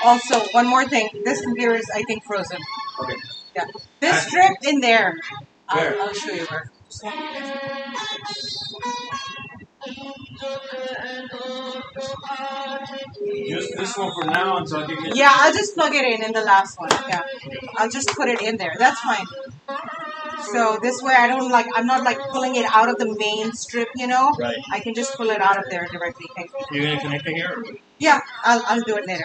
Also, one more thing. This computer is, I think, frozen. Okay. Yeah. This strip in there. Where? I'll show you where. Use this one for now until I can get. Yeah, I'll just plug it in the last one. Yeah. I'll just put it in there. That's fine. So this way I don't like, I'm not like pulling it out of the main strip, you know? Right. I can just pull it out of there directly. Okay. You're gonna connect it here? Yeah, I'll do it later.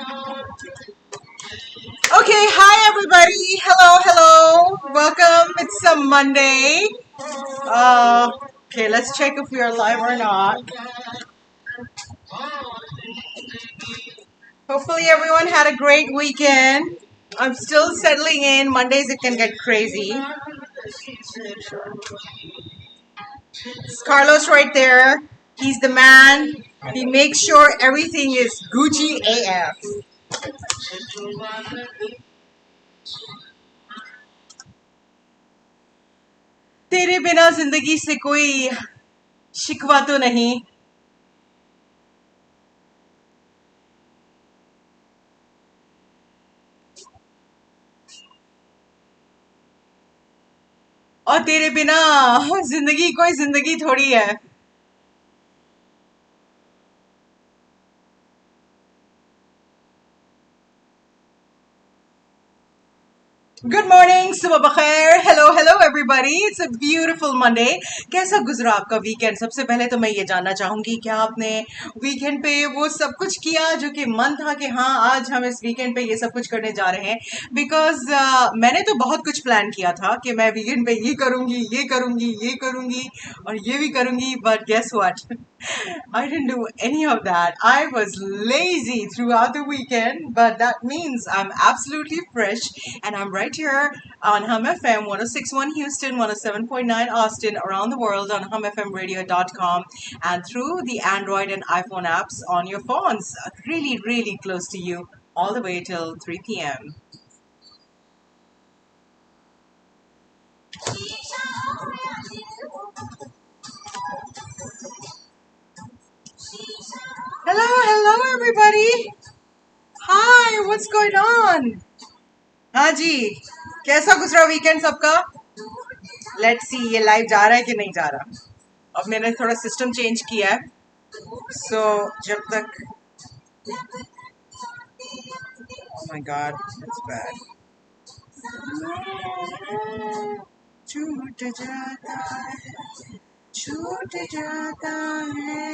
Okay, hi everybody. Hello, hello. Welcome. It's a Monday. Okay, let's check if we are live or not. Hopefully everyone had a great weekend. I'm still settling in. Mondays it can get crazy. It's Carlos right there. He's the man. He makes sure everything is Gucci AF. तेरे बिना जिंदगी से कोई शिकवा तो नहीं. और तेरे बिना जिंदगी कोई जिंदगी थोड़ी है. Good morning, सुबह बखैर. Hello, hello everybody. It's a beautiful Monday. कैसा गुजरा आपका वीकेंड? सबसे पहले तो मैं ये जानना चाहूंगी क्या आपने वीकेंड पे वो सब कुछ किया जो कि मन था कि हाँ आज हम इस वीकेंड पे ये सब कुछ करने जा रहे हैं. बिकॉज मैंने तो बहुत कुछ प्लान किया था कि मैं वीकेंड पे ये करूंगी, ये करूंगी, ये करूंगी और ये भी करूंगी. But guess what? I didn't do any of that. I was lazy throughout the weekend, but that means I'm absolutely fresh and I'm right here on Hum FM 1061 Houston, 107.9 Austin, around the world on humfmradio.com and through the Android and iPhone apps on your phones. Really, really close to you all the way till 3 p.m. Hello, hello everybody. Hi, what's going on? हाँ जी, कैसा गुजरा weekend सबका? Let's see ये live जा रहा है कि नहीं जा रहा. अब मैंने थोड़ा सिस्टम चेंज किया है. सो जब तक oh my God it's bad. छूट जाता है, छूट जाता है.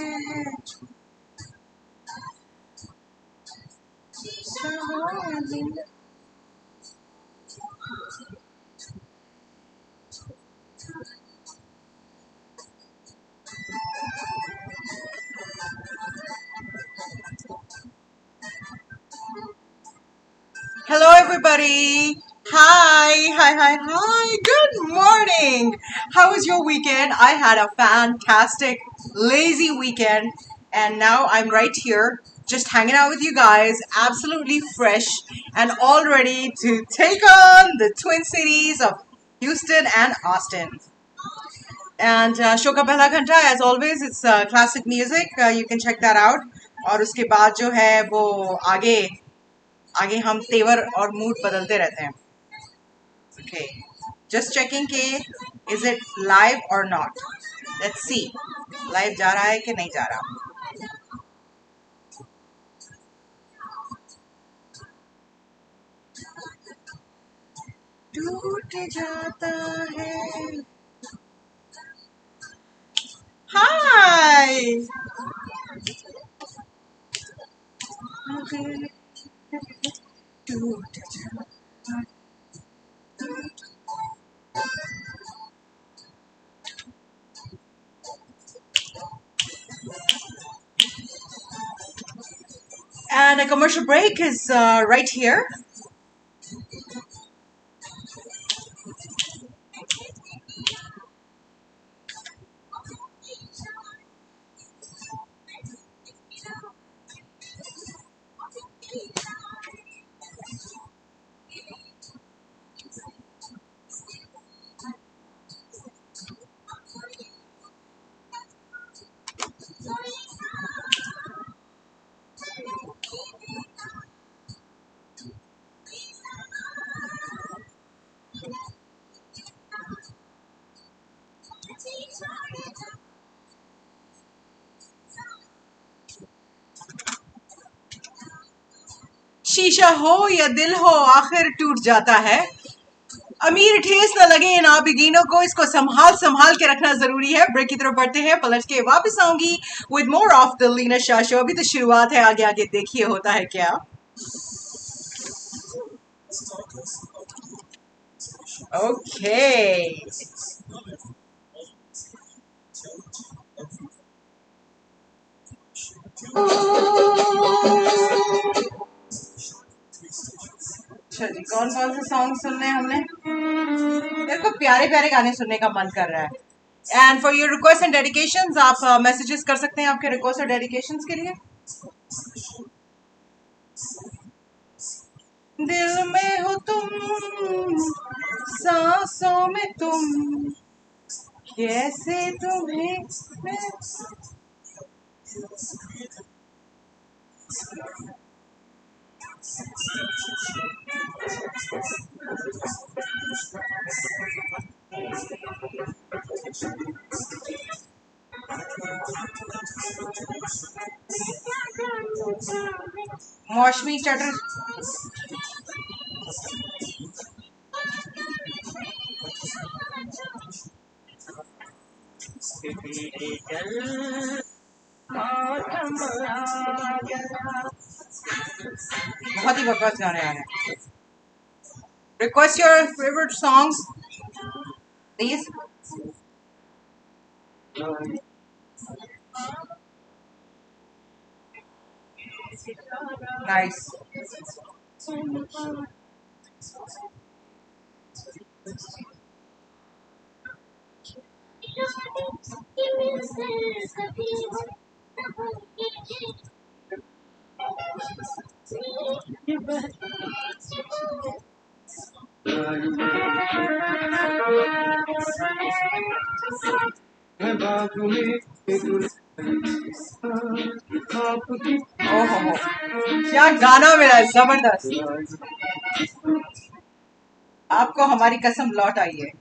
Hello, everybody. Hi. Good morning. How was your weekend? I had a fantastic, lazy weekend, and now I'm right here, just hanging out with you guys, absolutely fresh and all ready to take on the Twin Cities of Houston and Austin. And show ka pehla ghanta, as always, it's classic music. You can check that out. और उसके बाद जो है वो आगे आगे हम तेवर और मूड बदलते रहते हैं. ओके, जस्ट चेकिंग के इज इट लाइव और नॉट. लेट्स सी लाइव जा रहा है कि नहीं जा रहा. टूट जाता है. हाय. टूट जाता. And a commercial break is right here. शीशा हो या दिल हो आखिर टूट जाता है। अमीर ठेस न लगे इन आबिदीनों को, इसको संभाल संभाल के रखना जरूरी है। ब्रेक की तरफ बढ़ते हैं, पलट के वापस आऊंगी with more of the Leena Shah show. अभी तो शुरुआत है, आगे आगे देखिए होता है क्या। ओके अच्छा जी, कौन कौन से सॉन्ग सुनने हमने? मेरे को प्यारे प्यारे गाने सुनने का मन कर रहा है। And for your request and dedications आप मैसेजेस कर सकते हैं आपके रिक्वेस्ट और डेडिकेशंस के लिए। दिल में हो तुम, सांसों में तुम, कैसे तुम्हें मैं... मौसमी चटर बहुत ही बकवास गाने आ रहे हैं। Request your favourite songs please. Nice. ओहो क्या गाना मेरा है, जबरदस्त। आपको हमारी कसम लौट आई है।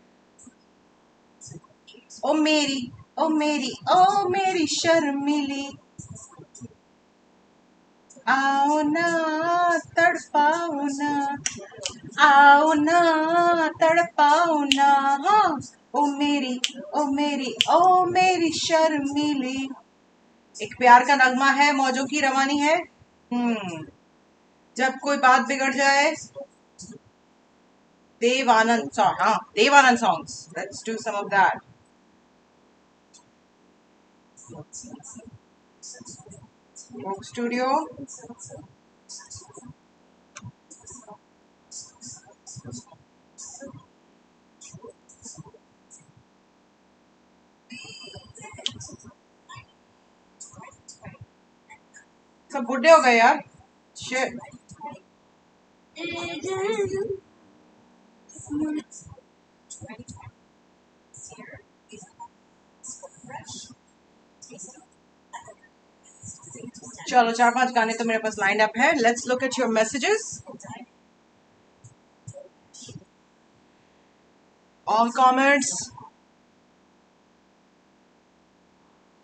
ओ मेरी ओ मेरी ओ मेरी शर्मिली, आओ ना तड़पाओ ना, आओ ना तड़पाओ ना। हाँ ओ मेरी ओ मेरी ओ मेरी शर्मिली। एक प्यार का नगमा है, मौजों की रवानी है। जब कोई बात बिगड़ जाए, देव आनंद सॉन्ग, हाँ Dev Anand songs, let's do some of that. Coke Studio सब बुढ़े हो गए यार। शिट। चलो 4-5 गाने तो मेरे पास लाइन अप है। Let's look at your messages. All comments.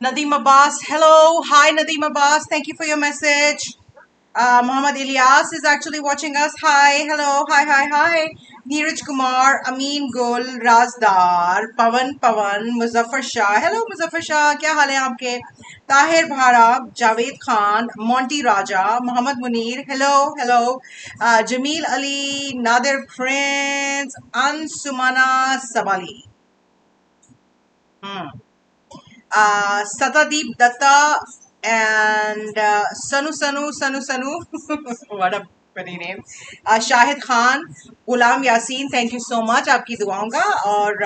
Nadeem Abbas, hello, hi Nadeem Abbas, thank you for your message. Muhammad Ilyas is actually watching us. Hi, hello, hi. Neeraj Kumar, Amin Gul, Razdar, Pawan, Muzaffar Shah. Hello Muzaffar Shah, क्या हाल है आपके? ताहिर भारा, Javed Khan, Monty Raja, Muhammad Munir. Hello. Jameel Ali, Nadir Prince, Ansumana Sabali. Satadeep Datta and Sanu. What a pretty name. Shahid Khan, Ghulam Yasin, thank you so much. आपकी दुआओं का। और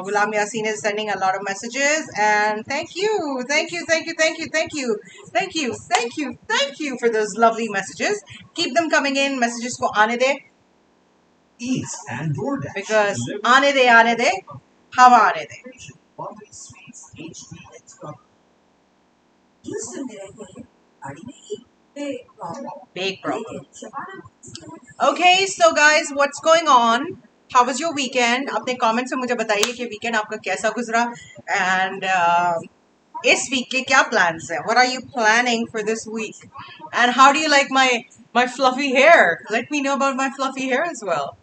Ghulam Yasin is sending a lot of messages and thank you for those lovely messages. Keep them coming in. Messages को आने दे, because आने दे हवा आने दे। Big problem. Okay, so guys, what's going on? How was your weekend? अपने comments में मुझे बताइए कि weekend आपका कैसा गुजरा। And इस वीक के क्या प्लान्स हैं? What are you planning for this week? And how do you like my fluffy hair? Let me know about my fluffy hair as well.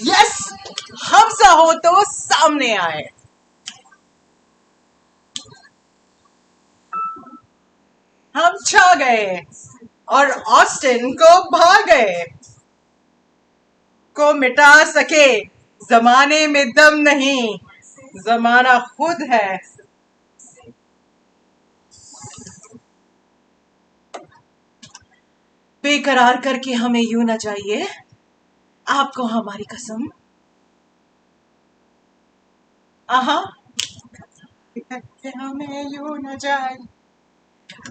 Yes, हम सा हो तो सामने आए. हम छा गए और ऑस्टिन को भा गए. को मिटा सके जमाने में दम नहीं, जमाना खुद है. बेकरार करके हमें यूं न जाइए, आपको हमारी कसम. आहा, करके हमें यूं न जाए,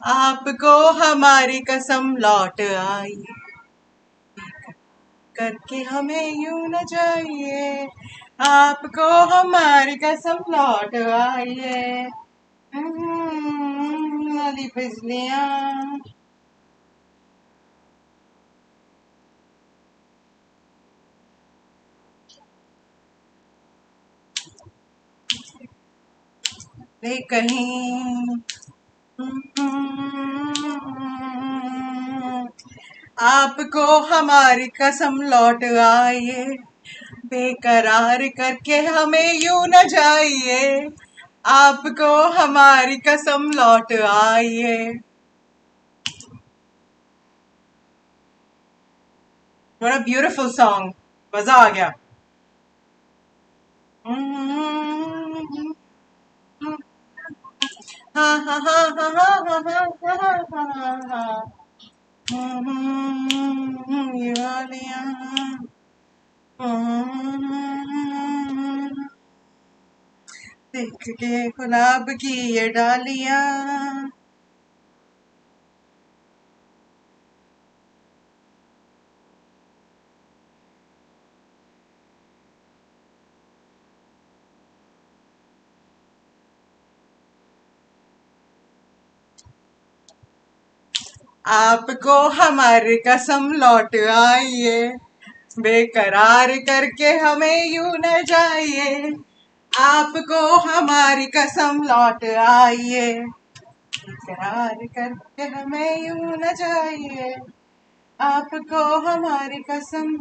आपको हमारी कसम लौट आई. करके हमें यूं न जाइए, आपको हमारी कसम लौट आइए. वाली बिजलियां. ले कहीं आपको हमारी कसम लौट आइए, बेकरार करके हमें यूं न जाइए, आपको हमारी कसम लौट आइए. What a beautiful song. मजा आ गया. हा हा हा हा हा हा हा हा हा हा. ये वालियां. देख के गुलाब की ये डालियां. आपको हमारी कसम लौट आइए, बेकरार करके हमें यूं न जाइए, आपको हमारी कसम लौट आइए, बेकरार करके हमें यूं न जाइए, आपको हमारी कसम.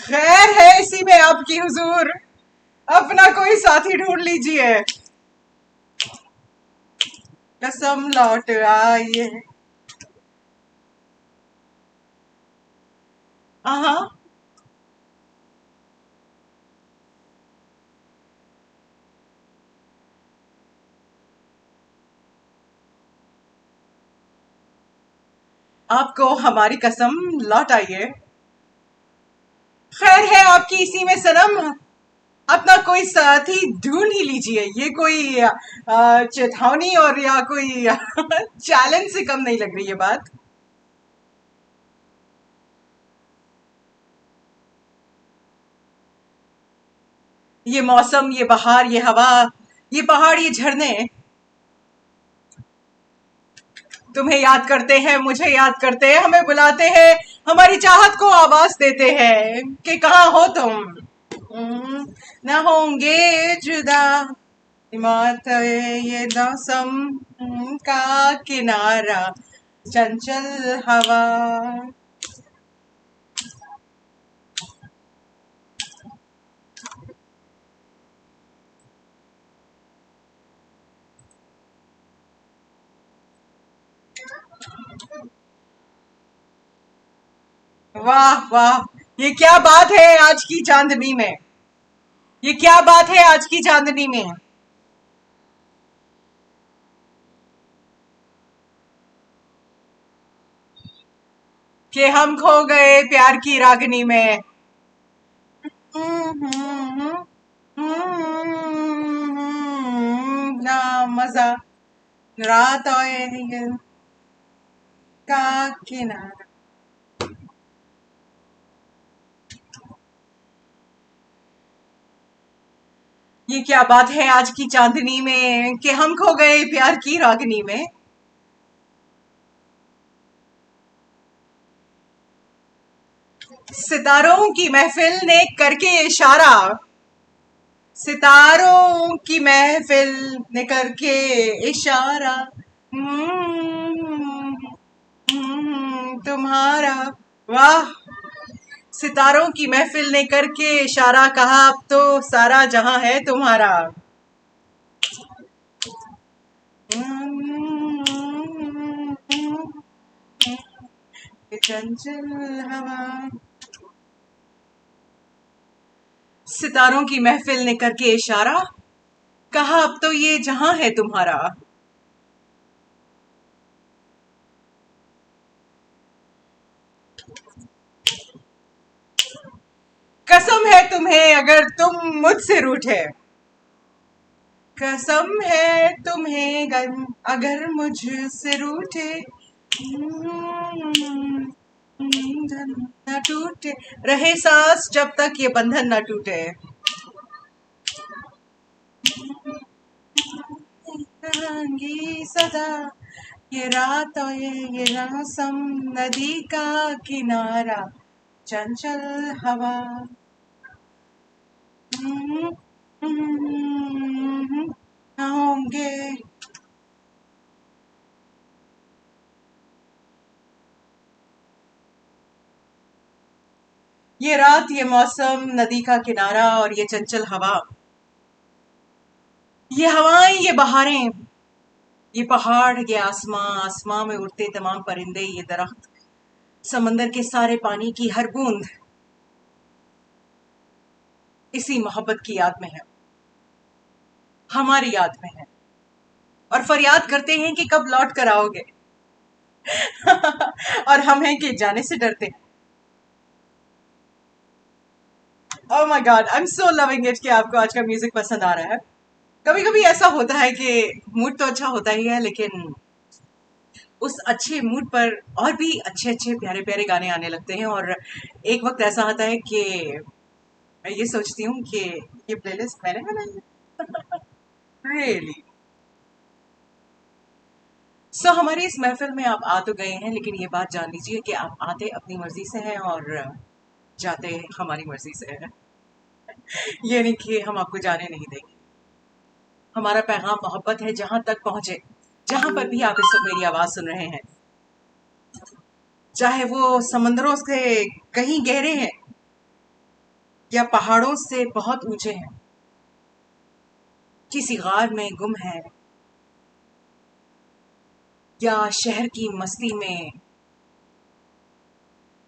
खैर है इसी में आपकी हुजूर, अपना कोई साथी ढूंढ लीजिए. कसम लौट आइए. हाँ, आपको हमारी कसम लौट आइए. खैर है आपकी इसी में सनम, अपना कोई साथी ढूंढ ही लीजिए. ये कोई चेतावनी और या कोई चैलेंज से कम नहीं लग रही ये बात. ये मौसम, ये बहार, ये हवा, ये पहाड़, ये झरने तुम्हें याद करते हैं, मुझे याद करते हैं, हमें बुलाते हैं, हमारी चाहत को आवाज देते हैं कि कहाँ हो तुम. न होंगे जुदा मौत ये मौसम का किनारा, चंचल हवा. वाह वाह, ये क्या बात है आज की चांदनी में. ये क्या बात है आज की चांदनी में. कि हम खो गए प्यार की रागनी में। ना मजा रात आए का किनारा। ये क्या बात है आज की चांदनी में कि हम खो गए प्यार की रागनी में। सितारों की महफिल ने करके इशारा, सितारों की महफिल ने करके इशारा, तुम्हारा। वाह। सितारों की महफिल ने करके इशारा, कहा अब तो सारा जहां है तुम्हारा। चंचल हवा। सितारों की महफिल ने करके इशारा, कहा अब तो ये जहां है तुम्हारा। कसम है तुम्हें अगर तुम मुझसे रूठे, कसम है तुम्हें अगर मुझसे रूठे, बंधन न टूटे, रहे सांस जब तक ये बंधन न टूटे। रहेंगी सदा ये रात और ये मौसम, नदी का किनारा, चंचल हवा। होंगे। ये रात ये मौसम, नदी का किनारा और ये चंचल हवा, ये हवाएं ये बहारें, ये पहाड़ ये आसमां, आसमां में उड़ते तमाम परिंदे, ये दरख्त, समंदर के सारे पानी की हर बूंद इसी मोहब्बत की याद में है, हमारी याद में है। और फरियाद करते हैं कि कब लौट कर आओगे। और हम हैं कि जाने से डरते हैं। Oh my God, I am so loving it कि आपको आज का म्यूजिक पसंद आ रहा है। कभी कभी ऐसा होता है कि मूड तो अच्छा होता ही है, लेकिन उस अच्छे मूड पर और भी अच्छे अच्छे प्यारे प्यारे गाने आने लगते हैं। और एक वक्त ऐसा आता है कि मैं ये सोचती हूँ कि ये प्लेलिस्ट मैंने बनाई है। रियली। सो हमारी इस महफिल में आप आ तो गए हैं, लेकिन ये बात जान लीजिए कि आप आते अपनी मर्जी से हैं और जाते हमारी मर्जी से हैं। ये नहीं कि हम आपको जाने नहीं देंगे। हमारा पैगाम मोहब्बत है, जहां तक पहुंचे, जहां पर भी आप इस वक्त मेरी आवाज सुन रहे हैं, चाहे वो समंदरों से कहीं गहरे हैं या पहाड़ों से बहुत ऊंचे हैं, किसी गार में गुम है या शहर की मस्ती में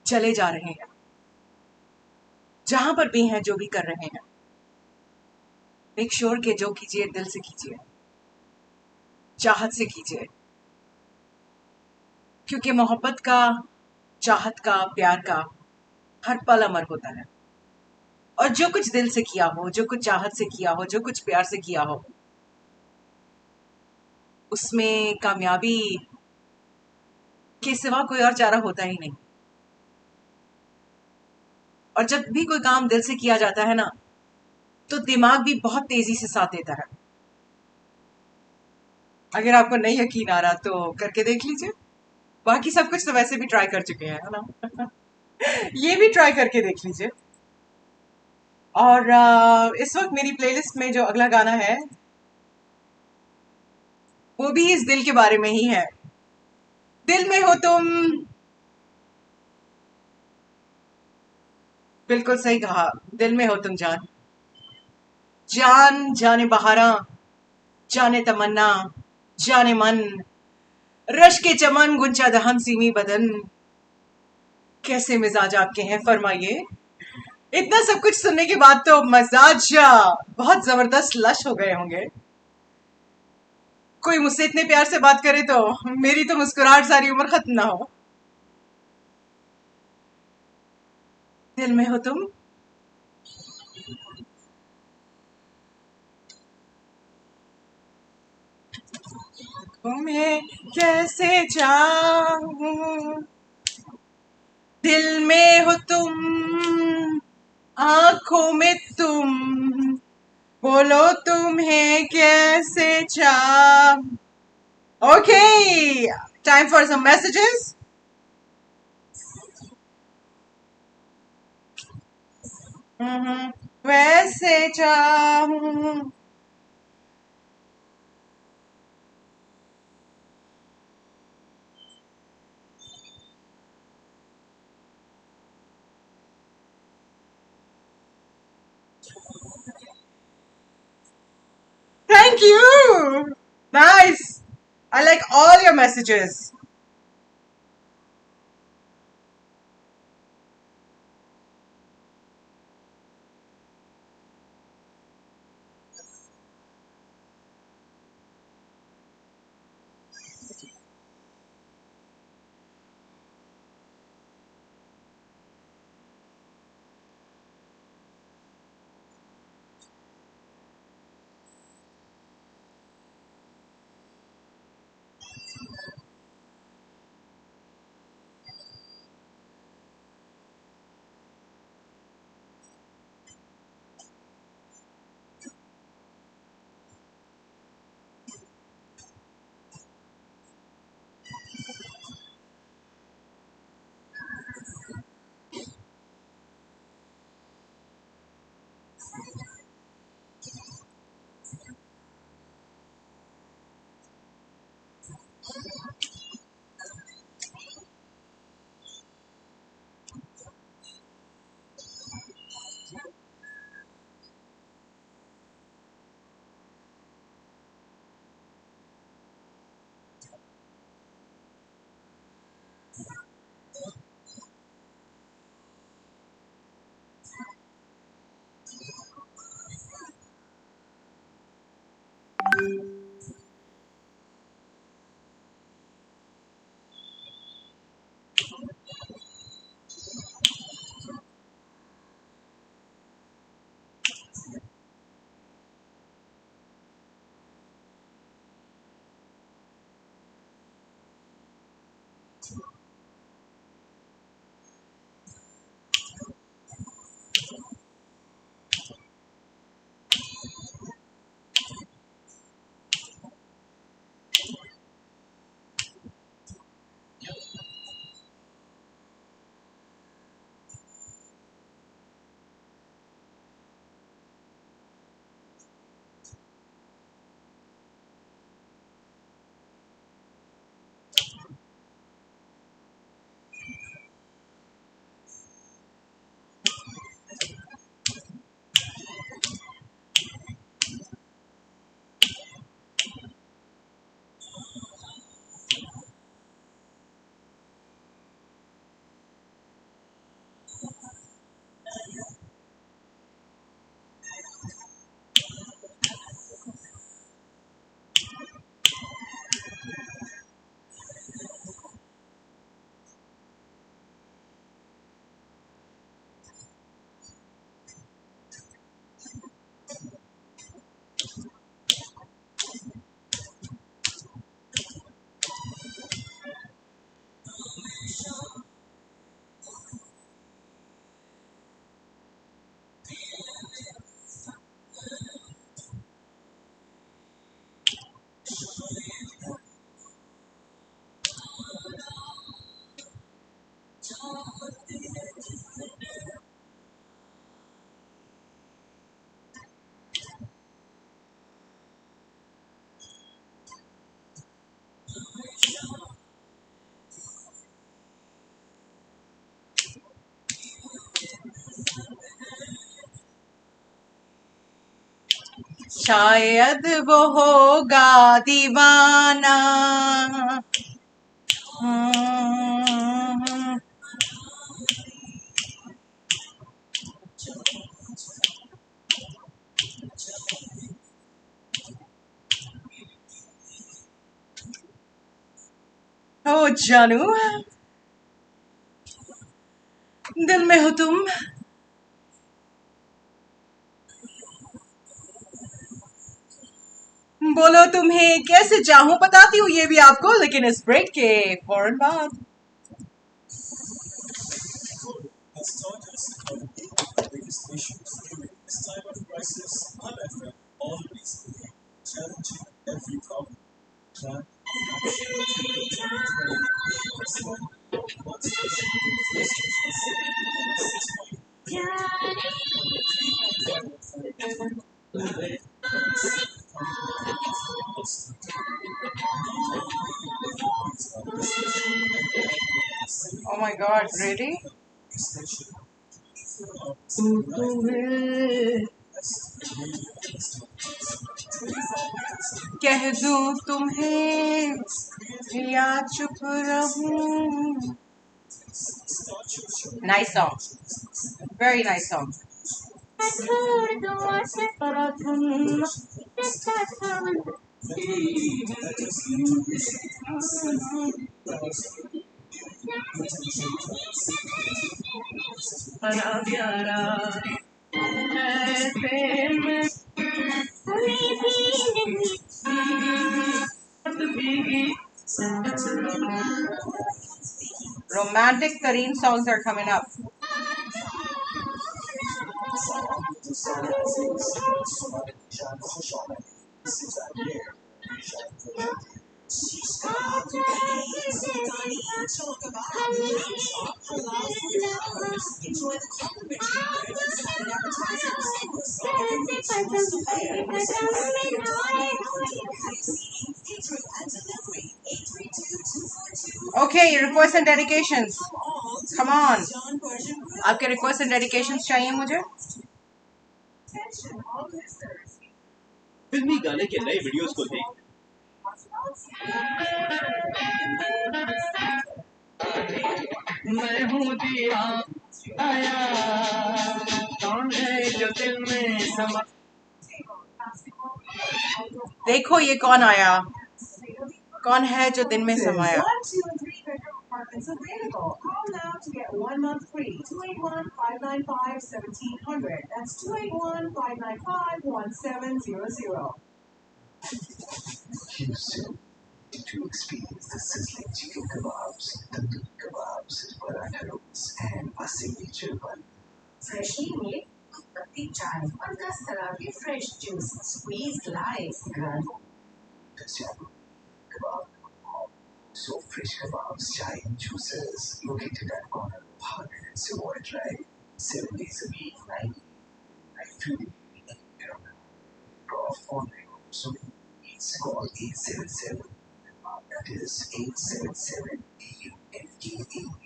चले जा रहे हैं, जहां पर भी हैं जो भी कर रहे हैं, मेक श्योर के जो कीजिए दिल से कीजिए, चाहत से कीजिए, क्योंकि मोहब्बत का, चाहत का, प्यार का हर पल अमर होता है। और जो कुछ दिल से किया हो, जो कुछ चाहत से किया हो, जो कुछ प्यार से किया हो, उसमें कामयाबी के सिवा कोई और चारा होता ही नहीं। और जब भी कोई काम दिल से किया जाता है ना, तो दिमाग भी बहुत तेजी से साथ देता है। अगर आपको नहीं यकीन आ रहा तो करके देख लीजिए। बाकी सब कुछ तो वैसे भी ट्राई कर चुके हैं, है ना। ये भी ट्राई करके देख लीजिए। और इस वक्त मेरी प्लेलिस्ट में जो अगला गाना है वो भी इस दिल के बारे में ही है। दिल में हो तुम, बिल्कुल सही कहा, दिल में हो तुम जान। जान जाने बहारा, जाने तमन्ना, जाने मन, रश के चमन, गुंचा दहन, सीमी बदन। कैसे मिजाज आपके हैं फरमाइए। इतना सब कुछ सुनने के बाद तो मजाज बहुत जबरदस्त लश हो गए होंगे। कोई मुझसे इतने प्यार से बात करे तो मेरी तो मुस्कुराहट सारी उम्र खत्म ना हो। दिल में हो तुम, तुम्हें कैसे चाहूं, दिल में हो तुम, आंखों में तुम, बोलो तुम्हें कैसे चाह. Okay, time for some messages. वैसे चाहूं. Thank you. Nice. I like all your messages. शायद वो होगा दीवाना. ओ जानू, दिल में हो तुम, बोलो तुम्हें कैसे चाहूं, बताती हूँ ये भी आपको, लेकिन इस ब्रेक के फौरन बाद। Oh my God, really? कह दूं तुम्हें या चुप रहूं. Nice song, very nice song. Romantic Tareen songs are coming up. Okay, requests and dedications. Come on. आपके requests and dedications चाहिए मुझे. फिल्मी गाने के नए वीडियोस को देख मैं हूँ दिया आया कौन है जो दिल में समा देखो ये कौन आया, कौन है जो दिन में समाया. Apartments available. Call now to get 1 month free. 281-595-1700. That's 281-595-1700. Houston, to experience the sizzling chicken kebabs, tandoori kebabs, paratha rolls, and a signature bun. Freshly made, patti chai, और 10 तरह के fresh juice, squeezed live, Kajabi Kebab Hall. So fresh kebabs, chai and juices located at corner of Harvard and Savoy Drive. 7 days a week, 9 Draw online also. It's called 877. That is 877 AUFGABA.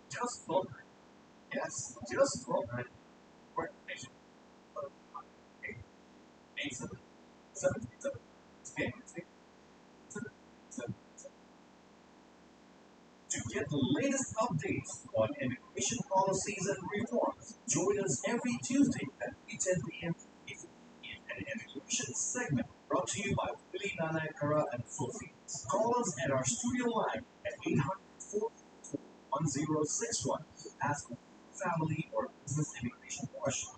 Just phone. Yes, just phone. Coordination. 877. To get the latest updates on immigration policies and reforms, join us every Tuesday at 10 p.m. in an immigration segment brought to you by Willie Nanakara and Sophie. Call us at our studio line at 800-444-1061 to ask a family or business immigration question.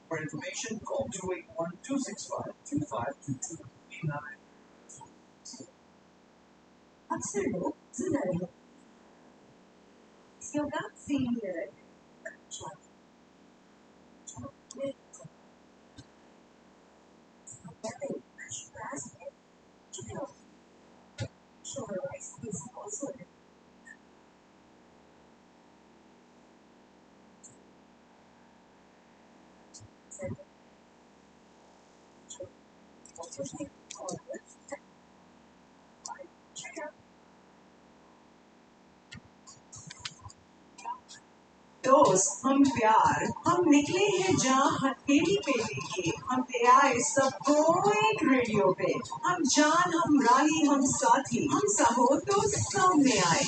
For information, call 281-265-2522. अक्सर लोग सुन रहे हैं yoga senior तो हम प्यार, हम निकले हैं जहाँ हथेली पे लेके, हम ले आए सबको एक रेडियो पे। हम जान, हम राही, हम साथी, हम साहो तो सामने आए।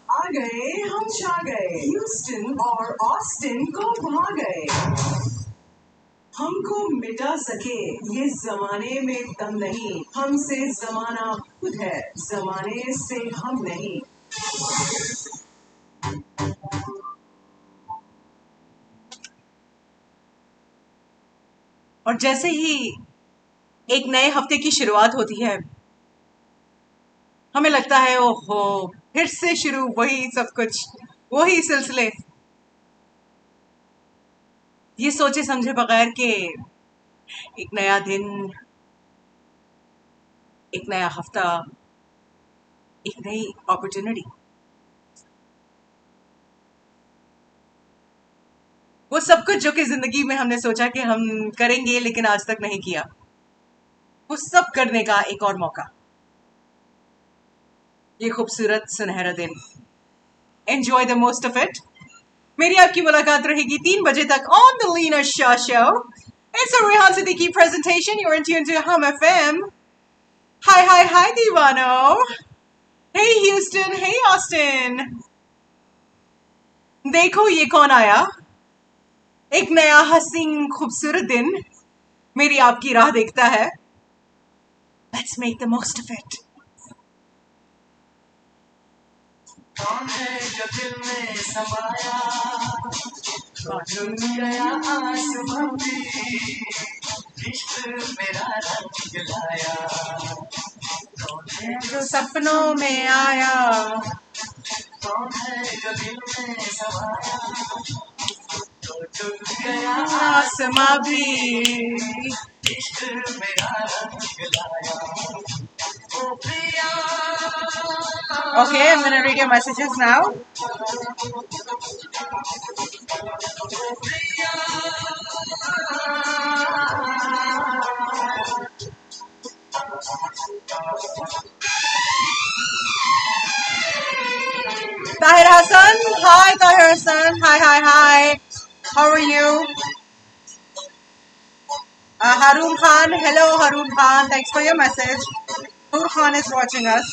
आ गए, हम छा गए, ह्यूस्टन और ऑस्टिन को भा गए। हमको मिटा सके ये जमाने में दम नहीं, हमसे जमाना खुद है, जमाने से हम नहीं। और जैसे ही एक नए हफ्ते की शुरुआत होती है, हमें लगता है ओहो फिर से शुरू, वही सब कुछ, वही सिलसिले, ये सोचे समझे बगैर के एक नया दिन, एक नया हफ्ता, एक नई अपॉर्चुनिटी, वो सब कुछ जो कि जिंदगी में हमने सोचा कि हम करेंगे लेकिन आज तक नहीं किया, वो सब करने का एक और मौका, ये खूबसूरत सुनहरा दिन। Enjoy the most of it. मेरी आपकी मुलाकात रहेगी 3 बजे तक on the Leena Shah show. It's a Rehan Siddiqui presentation. You're in tune to Hum FM. Hi दीवानो। Hey Houston, hey Austin। देखो ये कौन आया, एक नया हसीन खूबसूरत दिन मेरी आपकी राह देखता है। Let's make the most of it। कौन है जो दिल में समाया, कौन गया आसमां भी, इश्क मेरा रंग लाया, कौन है जो सपनों में आया, कौन है जो दिल में समाया, तो चुन गया आसमां भी। इश्क मेरा रंग लाया, ओ प्रिया। Okay, I'm gonna read your messages now। Tahir Hassan, hi Tahir Hassan, hi. How are you? Harun Khan, hello Harun Khan, thanks for your message। Noor Khan is watching us,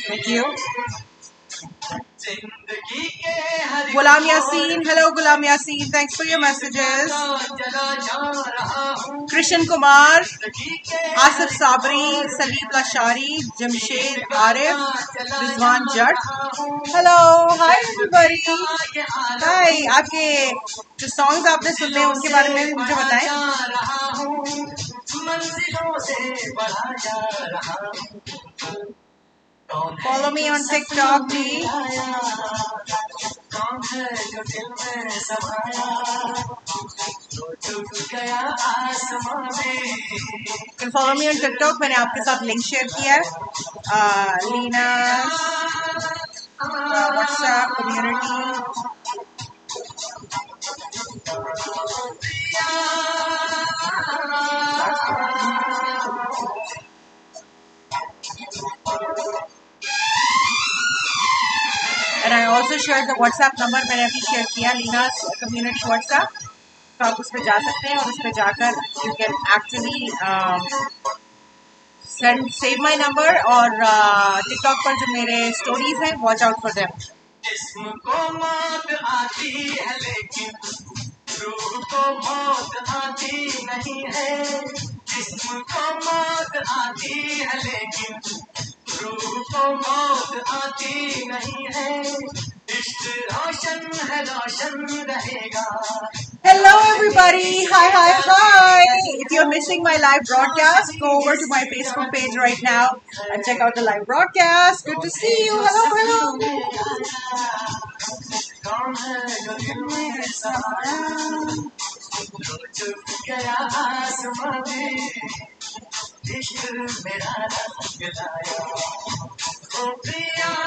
thank you। जिंदगी के हर Ghulam Yasin, hello Ghulam Yasin, thanks for your messages। चला जा रहा हूँ, Krishan Kumar, जिंदगी के Asif Sabri, Salib Lashari, Jamshed Arif, Rizwan Jatt, hello, hi everybody। Hi, आपके जो सॉन्ग्स आपने सुने उनके बारे में भी मुझे बताएं। रहा हूँ, मंजिलों से बढ़ा जा रहा हूँ। Follow me on TikTok जी। कौन है जो दिल में समाया, तो चुप गया आसमां में। You can follow me on TikTok, मैंने आपके साथ लिंक शेयर किया है। Leena WhatsApp community। And I also shared the WhatsApp number, मैंने अभी शेयर किया, लीना's community WhatsApp। तो आप उस पर जा सकते हैं और उस पर जाकर you can actually save my number। और TikTok पर जो मेरे stories हैं, watch out for them। जिस्म को मौत आती है लेकिन रूह को मौत आती नहीं है, जिस्म को मौत आती है लेकिन रूह को मौत आती नहीं है, इश्क रोशन है रोशन रहेगा। Hello everybody, hi। If you're missing my live broadcast, go over to my Facebook page right now and check out the live broadcast। Good to see you। Hello। कौन है जो दिल में समाया, तो चुप गया आसमां में, इश्क मेरा रंग लाया, ओ प्रिया।